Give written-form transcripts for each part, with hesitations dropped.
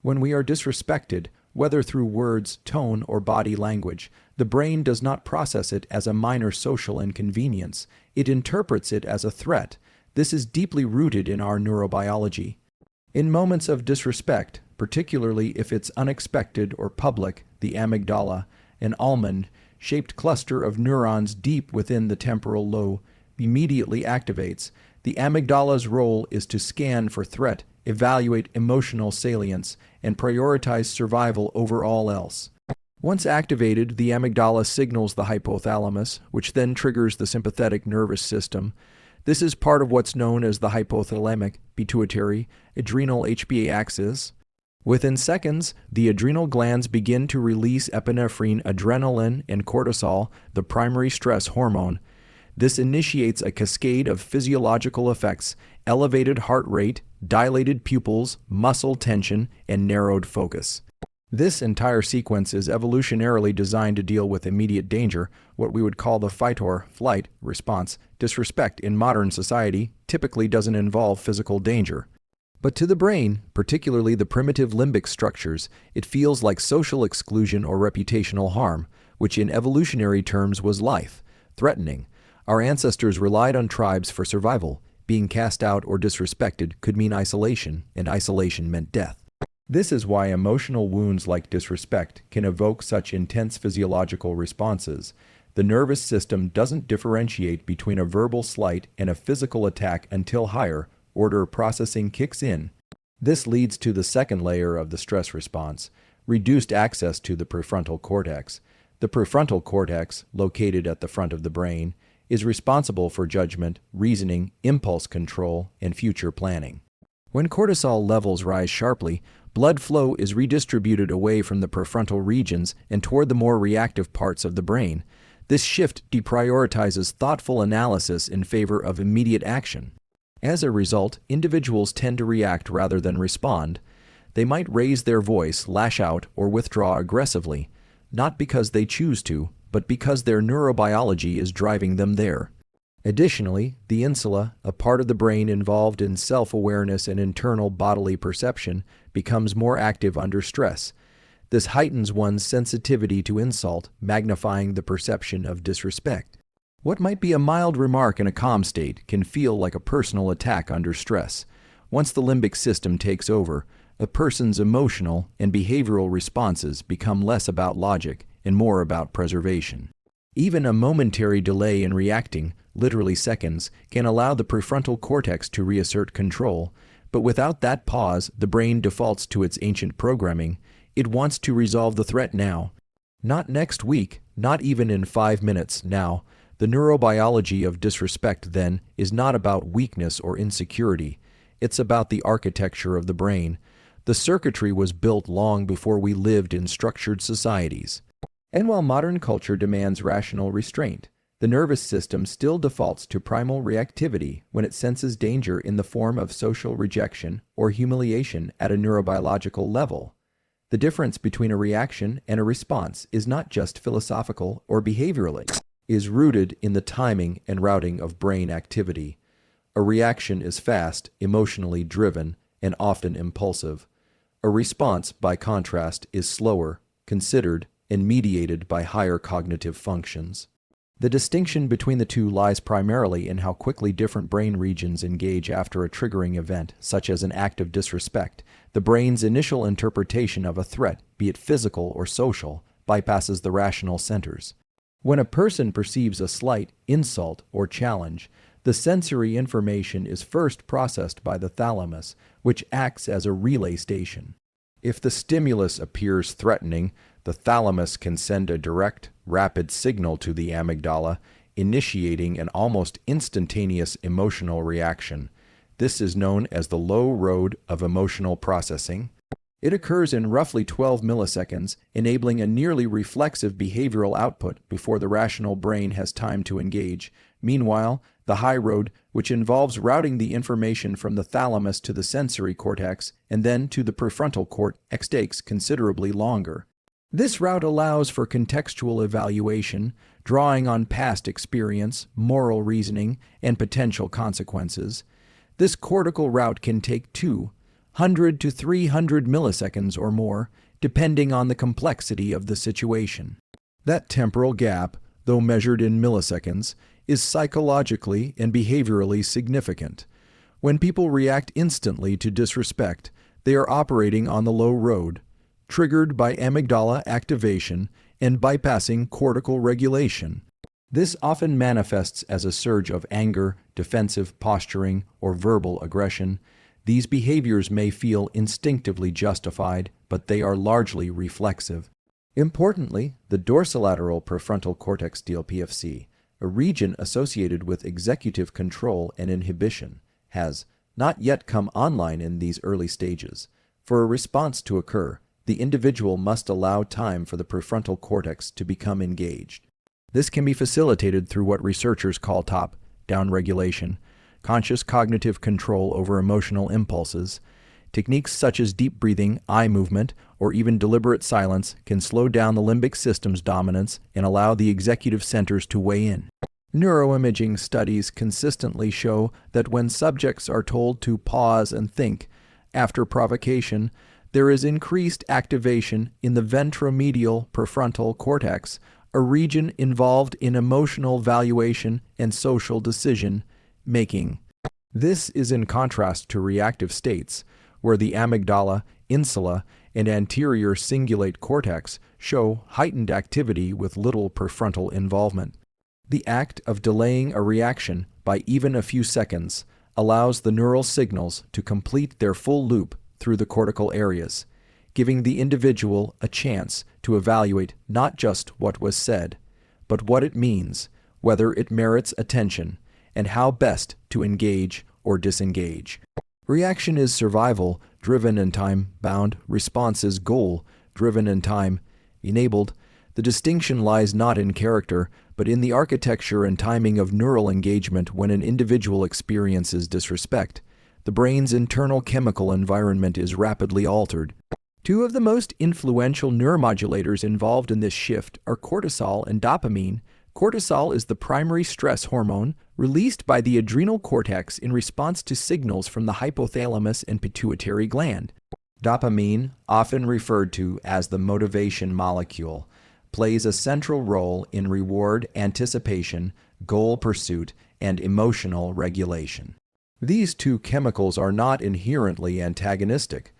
When we are disrespected, whether through words, tone, or body language, the brain does not process it as a minor social inconvenience. It interprets it as a threat. This is deeply rooted in our neurobiology. In moments of disrespect, particularly if it's unexpected or public, the amygdala, an almond-shaped cluster of neurons deep within the temporal lobe, immediately activates. The amygdala's role is to scan for threat, evaluate emotional salience, and prioritize survival over all else. Once activated, the amygdala signals the hypothalamus, which then triggers the sympathetic nervous system. This is part of what's known as the hypothalamic, pituitary, adrenal HPA axis. Within seconds, the adrenal glands begin to release epinephrine, adrenaline, and cortisol, the primary stress hormone. This initiates a cascade of physiological effects: elevated heart rate, dilated pupils, muscle tension, and narrowed focus. This entire sequence is evolutionarily designed to deal with immediate danger, what we would call the fight or flight response. Disrespect in modern society typically doesn't involve physical danger. But to the brain, particularly the primitive limbic structures, it feels like social exclusion or reputational harm, which in evolutionary terms was life-threatening. Our ancestors relied on tribes for survival. Being cast out or disrespected could mean isolation, and isolation meant death. This is why emotional wounds like disrespect can evoke such intense physiological responses. The nervous system doesn't differentiate between a verbal slight and a physical attack until higher order processing kicks in. This leads to the second layer of the stress response: reduced access to the prefrontal cortex. The prefrontal cortex, located at the front of the brain, is responsible for judgment, reasoning, impulse control, and future planning. When cortisol levels rise sharply, blood flow is redistributed away from the prefrontal regions and toward the more reactive parts of the brain. This shift deprioritizes thoughtful analysis in favor of immediate action. As a result, individuals tend to react rather than respond. They might raise their voice, lash out, or withdraw aggressively, not because they choose to, but because their neurobiology is driving them there. Additionally, the insula, a part of the brain involved in self-awareness and internal bodily perception, becomes more active under stress. This heightens one's sensitivity to insult, magnifying the perception of disrespect. What might be a mild remark in a calm state can feel like a personal attack under stress. Once the limbic system takes over, a person's emotional and behavioral responses become less about logic and more about preservation. Even a momentary delay in reacting, literally seconds, can allow the prefrontal cortex to reassert control. But without that pause, the brain defaults to its ancient programming. It wants to resolve the threat now. Not next week, not even in 5 minutes now. The neurobiology of disrespect, then, is not about weakness or insecurity. It's about the architecture of the brain. The circuitry was built long before we lived in structured societies. And while modern culture demands rational restraint, the nervous system still defaults to primal reactivity when it senses danger in the form of social rejection or humiliation at a neurobiological level. The difference between a reaction and a response is not just philosophical or behavioral. It is rooted in the timing and routing of brain activity. A reaction is fast, emotionally driven, and often impulsive. A response, by contrast, is slower, considered, and mediated by higher cognitive functions. The distinction between the two lies primarily in how quickly different brain regions engage after a triggering event, such as an act of disrespect. The brain's initial interpretation of a threat, be it physical or social, bypasses the rational centers. When a person perceives a slight, insult, or challenge, the sensory information is first processed by the thalamus, which acts as a relay station. If the stimulus appears threatening, the thalamus can send a direct, rapid signal to the amygdala, initiating an almost instantaneous emotional reaction. This is known as the low road of emotional processing. It occurs in roughly 12 milliseconds, enabling a nearly reflexive behavioral output before the rational brain has time to engage. Meanwhile, the high road, which involves routing the information from the thalamus to the sensory cortex and then to the prefrontal cortex, takes considerably longer. This route allows for contextual evaluation, drawing on past experience, moral reasoning, and potential consequences. This cortical route can take 2 100 to 300 milliseconds or more, depending on the complexity of the situation. That temporal gap, though measured in milliseconds, is psychologically and behaviorally significant. When people react instantly to disrespect, they are operating on the low road, triggered by amygdala activation and bypassing cortical regulation. This often manifests as a surge of anger, defensive posturing, or verbal aggression. These behaviors may feel instinctively justified, but they are largely reflexive. Importantly, the dorsolateral prefrontal cortex DLPFC, a region associated with executive control and inhibition, has not yet come online in these early stages. For a response to occur, the individual must allow time for the prefrontal cortex to become engaged. This can be facilitated through what researchers call top-down regulation, conscious cognitive control over emotional impulses. Techniques such as deep breathing, eye movement, or even deliberate silence can slow down the limbic system's dominance and allow the executive centers to weigh in. Neuroimaging studies consistently show that when subjects are told to pause and think after provocation, there is increased activation in the ventromedial prefrontal cortex, a region involved in emotional valuation and social decision making. This is in contrast to reactive states, where the amygdala, insula, and anterior cingulate cortex show heightened activity with little prefrontal involvement. The act of delaying a reaction by even a few seconds allows the neural signals to complete their full loop through the cortical areas, giving the individual a chance to evaluate not just what was said, but what it means, whether it merits attention, and how best to engage or disengage. Reaction is survival, driven and time-bound. Response is goal, driven and time-enabled. The distinction lies not in character, but in the architecture and timing of neural engagement when an individual experiences disrespect. The brain's internal chemical environment is rapidly altered. Two of the most influential neuromodulators involved in this shift are cortisol and dopamine. Cortisol is the primary stress hormone released by the adrenal cortex in response to signals from the hypothalamus and pituitary gland. Dopamine, often referred to as the motivation molecule, plays a central role in reward anticipation, goal pursuit, and emotional regulation. These two chemicals are not inherently antagonistic,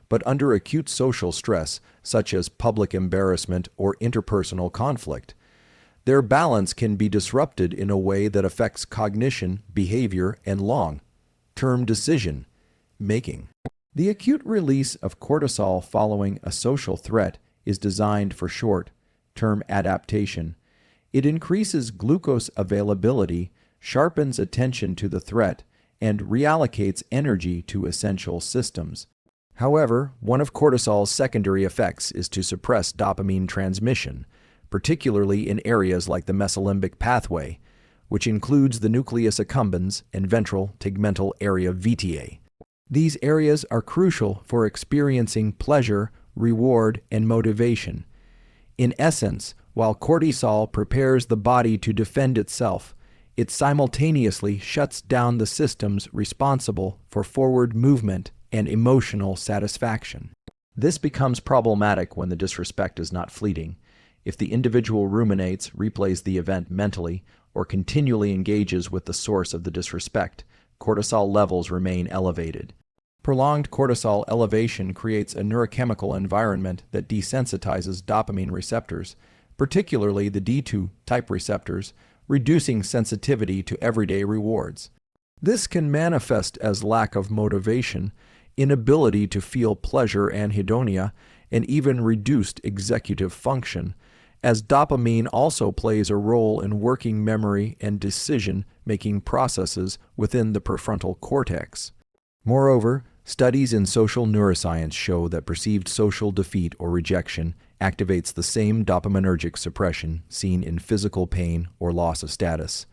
but under acute social stress, such as public embarrassment or interpersonal conflict, their balance can be disrupted in a way that affects cognition, behavior, and long-term decision making. The acute release of cortisol following a social threat is designed for short-term adaptation. It increases glucose availability, sharpens attention to the threat, and reallocates energy to essential systems. However, one of cortisol's secondary effects is to suppress dopamine transmission, particularly in areas like the mesolimbic pathway, which includes the nucleus accumbens and ventral tegmental area vitae. These areas are crucial for experiencing pleasure, reward, and motivation. In essence, while cortisol prepares the body to defend itself, it simultaneously shuts down the systems responsible for forward movement and emotional satisfaction. This becomes problematic when the disrespect is not fleeting. If the individual ruminates, replays the event mentally, or continually engages with the source of the disrespect, cortisol levels remain elevated. Prolonged cortisol elevation creates a neurochemical environment that desensitizes dopamine receptors, particularly the D2 type receptors, reducing sensitivity to everyday rewards. This can manifest as lack of motivation, inability to feel pleasure and hedonia, and even reduced executive function, as dopamine also plays a role in working memory and decision-making processes within the prefrontal cortex. Moreover, studies in social neuroscience show that perceived social defeat or rejection activates the same dopaminergic suppression seen in physical pain or loss of status.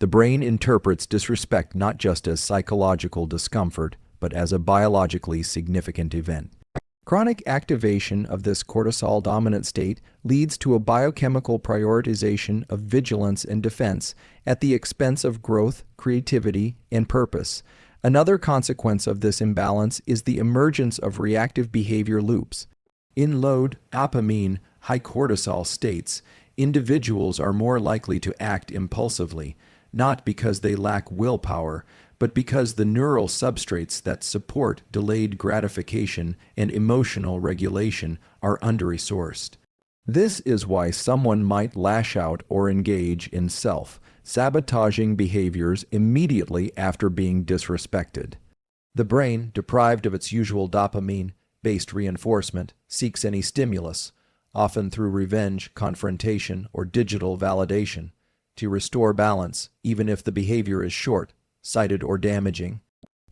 The brain interprets disrespect not just as psychological discomfort, but as a biologically significant event. Chronic activation of this cortisol-dominant state leads to a biochemical prioritization of vigilance and defense at the expense of growth, creativity, and purpose, Another consequence of this imbalance is the emergence of reactive behavior loops. In low dopamine, high cortisol states, individuals are more likely to act impulsively, not because they lack willpower, but because the neural substrates that support delayed gratification and emotional regulation are under-resourced. This is why someone might lash out or engage in self-sabotaging behaviors immediately after being disrespected. The brain, deprived of its usual dopamine-based reinforcement, seeks any stimulus, often through revenge, confrontation, or digital validation, to restore balance, even if the behavior is short-sighted or damaging.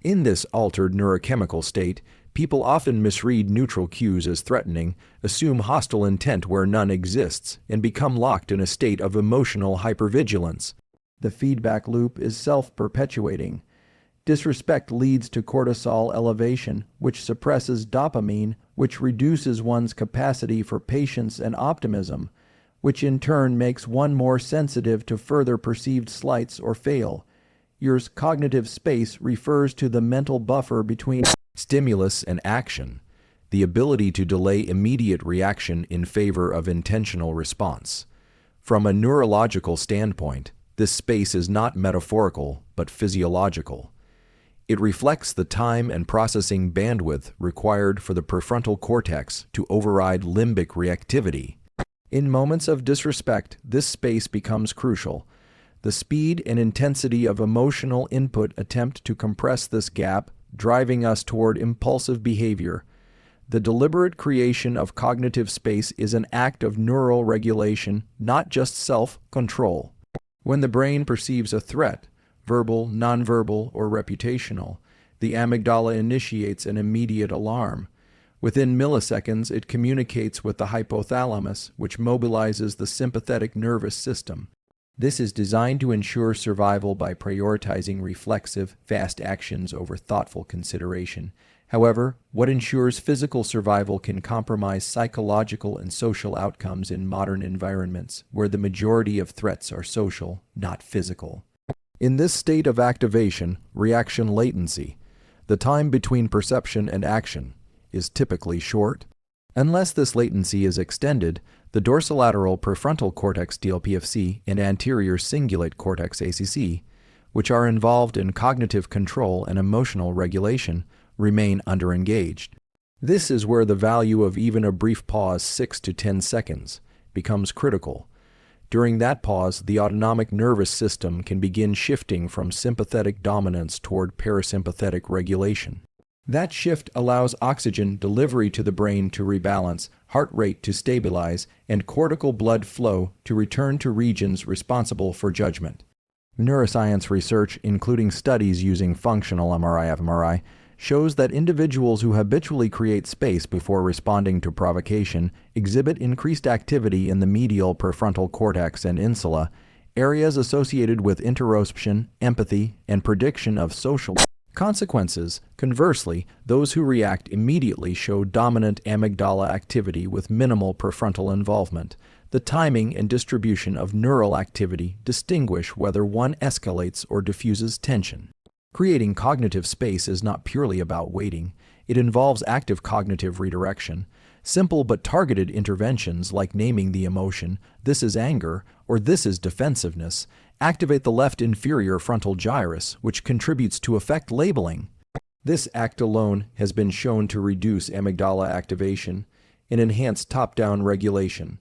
In this altered neurochemical state, people often misread neutral cues as threatening, assume hostile intent where none exists, and become locked in a state of emotional hypervigilance. The feedback loop is self-perpetuating. Disrespect leads to cortisol elevation, which suppresses dopamine, which reduces one's capacity for patience and optimism, which in turn makes one more sensitive to further perceived slights or fail. Your cognitive space refers to the mental buffer between stimulus and action, the ability to delay immediate reaction in favor of intentional response. From a neurological standpoint, this space is not metaphorical but physiological. It reflects the time and processing bandwidth required for the prefrontal cortex to override limbic reactivity. In moments of disrespect, this space becomes crucial. The speed and intensity of emotional input attempt to compress this gap, driving us toward impulsive behavior. The deliberate creation of cognitive space is an act of neural regulation, not just self-control. When the brain perceives a threat, verbal, nonverbal, or reputational, the amygdala initiates an immediate alarm. Within milliseconds, it communicates with the hypothalamus, which mobilizes the sympathetic nervous system. This is designed to ensure survival by prioritizing reflexive, fast actions over thoughtful consideration. However, what ensures physical survival can compromise psychological and social outcomes in modern environments, where the majority of threats are social, not physical. In this state of activation, reaction latency, the time between perception and action, is typically short. Unless this latency is extended, the dorsolateral prefrontal cortex DLPFC and anterior cingulate cortex ACC, which are involved in cognitive control and emotional regulation, remain underengaged. This is where the value of even a brief pause, 6 to 10 seconds, becomes critical. During that pause, the autonomic nervous system can begin shifting from sympathetic dominance toward parasympathetic regulation. That shift allows oxygen delivery to the brain to rebalance, heart rate to stabilize, and cortical blood flow to return to regions responsible for judgment. Neuroscience research, including studies using functional MRI-fMRI, shows that individuals who habitually create space before responding to provocation exhibit increased activity in the medial prefrontal cortex and insula, areas associated with interoception, empathy, and prediction of social consequences. Conversely, those who react immediately show dominant amygdala activity with minimal prefrontal involvement. The timing and distribution of neural activity distinguish whether one escalates or diffuses tension. Creating cognitive space is not purely about waiting. It involves active cognitive redirection. Simple but targeted interventions like naming the emotion, "this is anger," or "this is defensiveness," activate the left inferior frontal gyrus, which contributes to effect labeling. This act alone has been shown to reduce amygdala activation and enhance top-down regulation.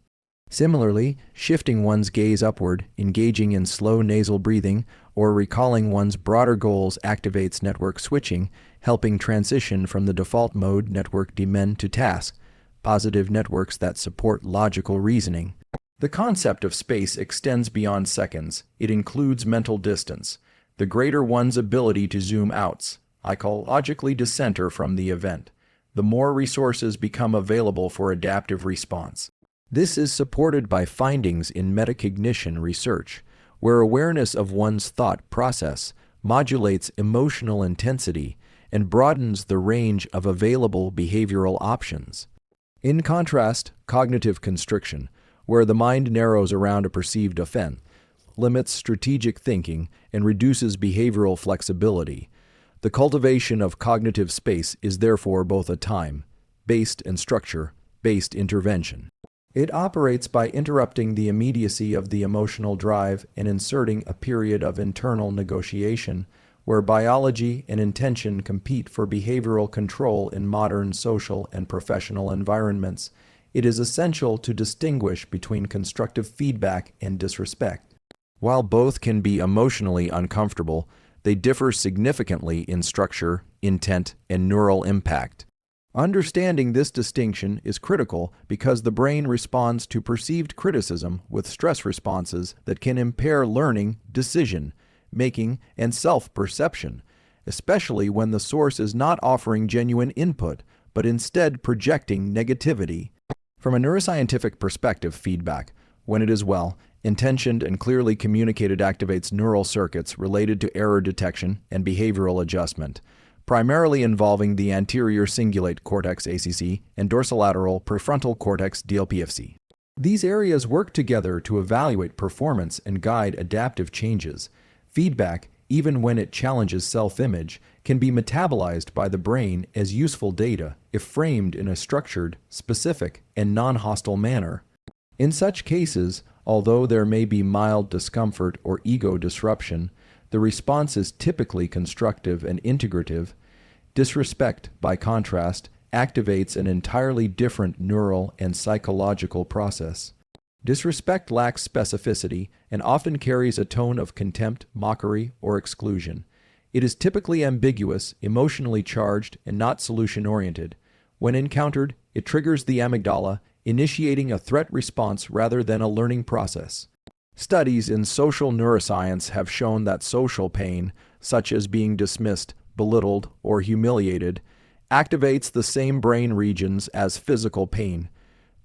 Similarly, shifting one's gaze upward, engaging in slow nasal breathing, or recalling one's broader goals activates network switching, helping transition from the default mode network demen to task, positive networks that support logical reasoning. The concept of space extends beyond seconds. It includes mental distance, the greater one's ability to zoom out, psychologically decenter from the event, the more resources become available for adaptive response. This is supported by findings in metacognition research, where awareness of one's thought process modulates emotional intensity and broadens the range of available behavioral options. In contrast, cognitive constriction, where the mind narrows around a perceived offense, limits strategic thinking and reduces behavioral flexibility. The cultivation of cognitive space is therefore both a time-based and structure-based intervention. It operates by interrupting the immediacy of the emotional drive and inserting a period of internal negotiation where biology and intention compete for behavioral control in modern social and professional environments. It is essential to distinguish between constructive feedback and disrespect. While both can be emotionally uncomfortable, they differ significantly in structure, intent, and neural impact. Understanding this distinction is critical because the brain responds to perceived criticism with stress responses that can impair learning, decision making, and self-perception, especially when the source is not offering genuine input, but instead projecting negativity. From a neuroscientific perspective, feedback, when it is well intentioned and clearly communicated, activates neural circuits related to error detection and behavioral adjustment, primarily involving the anterior cingulate cortex ACC and dorsolateral prefrontal cortex DLPFC. These areas work together to evaluate performance and guide adaptive changes. Feedback, even when it challenges self-image, can be metabolized by the brain as useful data if framed in a structured, specific, and non-hostile manner. In such cases, although there may be mild discomfort or ego disruption, the response is typically constructive and integrative. Disrespect, by contrast, activates an entirely different neural and psychological process. Disrespect lacks specificity and often carries a tone of contempt, mockery, or exclusion. It is typically ambiguous, emotionally charged, and not solution-oriented. When encountered, it triggers the amygdala, initiating a threat response rather than a learning process. Studies in social neuroscience have shown that social pain, such as being dismissed, belittled, or humiliated, activates the same brain regions as physical pain,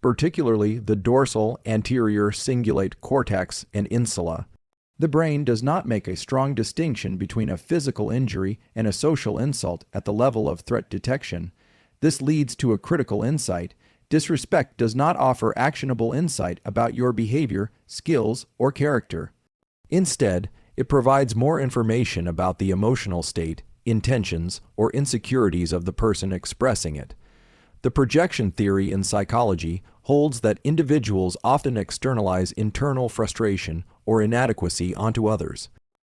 particularly the dorsal anterior cingulate cortex and insula. The brain does not make a strong distinction between a physical injury and a social insult at the level of threat detection. This leads to a critical insight. Disrespect does not offer actionable insight about your behavior, skills, or character. Instead, it provides more information about the emotional state, intentions, or insecurities of the person expressing it. The projection theory in psychology holds that individuals often externalize internal frustration or inadequacy onto others.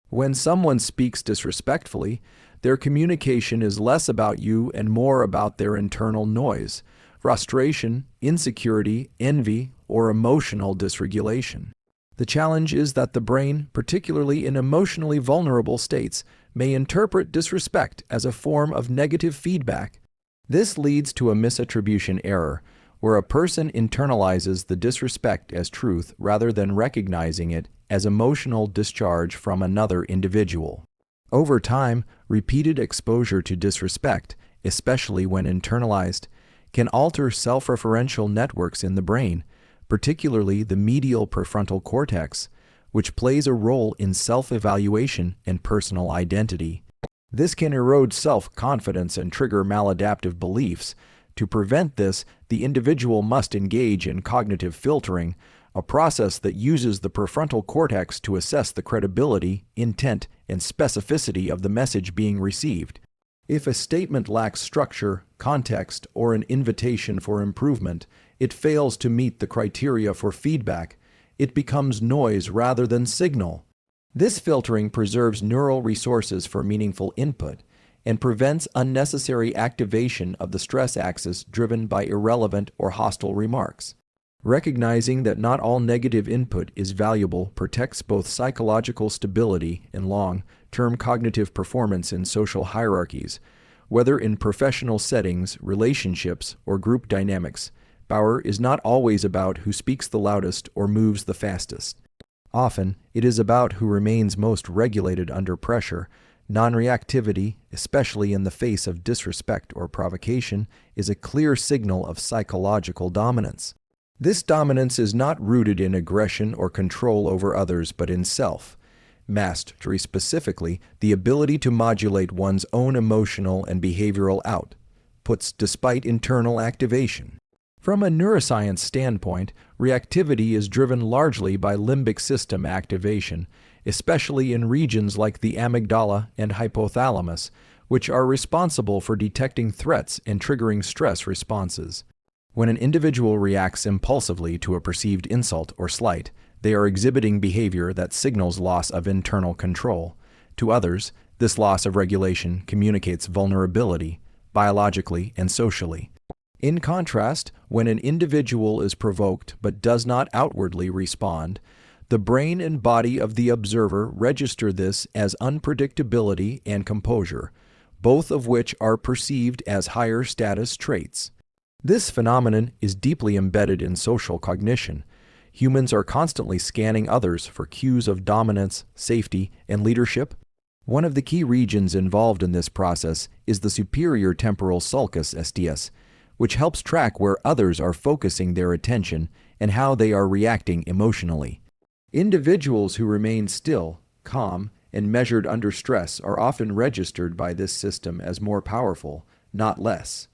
When someone speaks disrespectfully, their communication is less about you and more about their internal noise, frustration, insecurity, envy, or emotional dysregulation. The challenge is that the brain, particularly in emotionally vulnerable states, may interpret disrespect as a form of negative feedback. This leads to a misattribution error, where a person internalizes the disrespect as truth rather than recognizing it as emotional discharge from another individual. Over time, repeated exposure to disrespect, especially when internalized, can alter self-referential networks in the brain, particularly the medial prefrontal cortex, which plays a role in self-evaluation and personal identity. This can erode self-confidence and trigger maladaptive beliefs. To prevent this, the individual must engage in cognitive filtering, a process that uses the prefrontal cortex to assess the credibility, intent, and specificity of the message being received. If a statement lacks structure, context, or an invitation for improvement, it fails to meet the criteria for feedback. It becomes noise rather than signal. This filtering preserves neural resources for meaningful input and prevents unnecessary activation of the stress axis driven by irrelevant or hostile remarks. Recognizing that not all negative input is valuable protects both psychological stability and long-term cognitive performance in social hierarchies, whether in professional settings, relationships, or group dynamics. Power is not always about who speaks the loudest or moves the fastest. Often, it is about who remains most regulated under pressure. Non-reactivity, especially in the face of disrespect or provocation, is a clear signal of psychological dominance. This dominance is not rooted in aggression or control over others, but in self. Mastery, specifically, the ability to modulate one's own emotional and behavioral outputs despite internal activation. From a neuroscience standpoint, reactivity is driven largely by limbic system activation, especially in regions like the amygdala and hypothalamus, which are responsible for detecting threats and triggering stress responses. When an individual reacts impulsively to a perceived insult or slight, they are exhibiting behavior that signals loss of internal control. To others, this loss of regulation communicates vulnerability, biologically and socially. In contrast, when an individual is provoked but does not outwardly respond, the brain and body of the observer register this as unpredictability and composure, both of which are perceived as higher status traits. This phenomenon is deeply embedded in social cognition. Humans are constantly scanning others for cues of dominance, safety, and leadership. One of the key regions involved in this process is the superior temporal sulcus (STS), which helps track where others are focusing their attention and how they are reacting emotionally. Individuals who remain still, calm, and measured under stress are often registered by this system as more powerful, not less.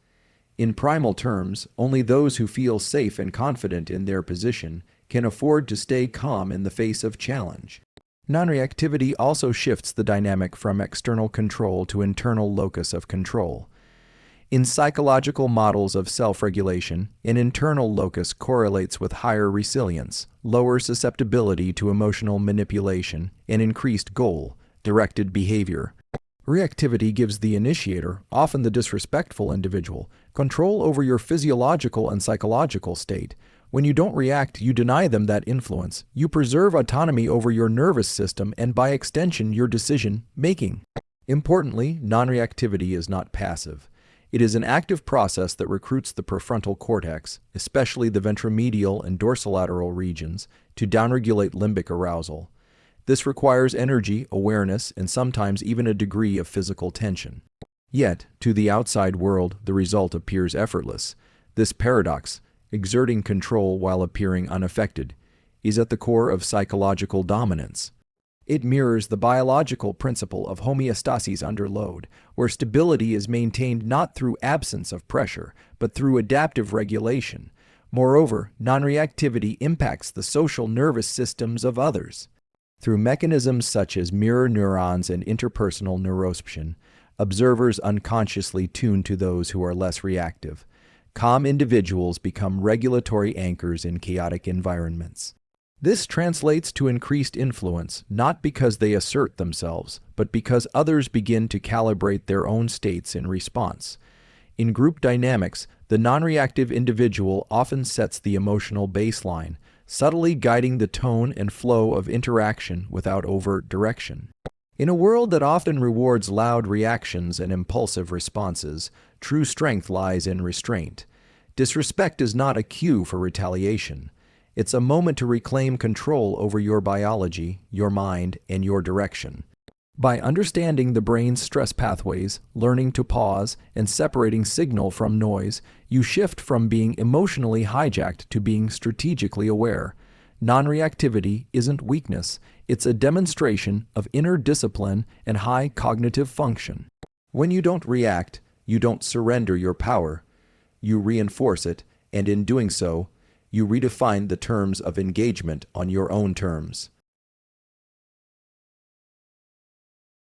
In primal terms, only those who feel safe and confident in their position can afford to stay calm in the face of challenge. Non-reactivity also shifts the dynamic from external control to internal locus of control. In psychological models of self-regulation, an internal locus correlates with higher resilience, lower susceptibility to emotional manipulation, and increased goal-directed behavior. Reactivity gives the initiator, often the disrespectful individual, control over your physiological and psychological state. When you don't react, you deny them that influence. You preserve autonomy over your nervous system and, by extension, your decision-making. Importantly, non-reactivity is not passive. It is an active process that recruits the prefrontal cortex, especially the ventromedial and dorsolateral regions, to downregulate limbic arousal. This requires energy, awareness, and sometimes even a degree of physical tension. Yet, to the outside world, the result appears effortless. This paradox, exerting control while appearing unaffected, is at the core of psychological dominance. It mirrors the biological principle of homeostasis under load, where stability is maintained not through absence of pressure, but through adaptive regulation. Moreover, non-reactivity impacts the social nervous systems of others. Through mechanisms such as mirror neurons and interpersonal neuroception, observers unconsciously tune to those who are less reactive. Calm individuals become regulatory anchors in chaotic environments. This translates to increased influence, not because they assert themselves, but because others begin to calibrate their own states in response. In group dynamics, the non-reactive individual often sets the emotional baseline, subtly guiding the tone and flow of interaction without overt direction. In a world that often rewards loud reactions and impulsive responses, true strength lies in restraint. Disrespect is not a cue for retaliation. It's a moment to reclaim control over your biology, your mind, and your direction. By understanding the brain's stress pathways, learning to pause, and separating signal from noise, you shift from being emotionally hijacked to being strategically aware. Non-reactivity isn't weakness, it's a demonstration of inner discipline and high cognitive function. When you don't react, you don't surrender your power. You reinforce it, and in doing so, you redefine the terms of engagement on your own terms.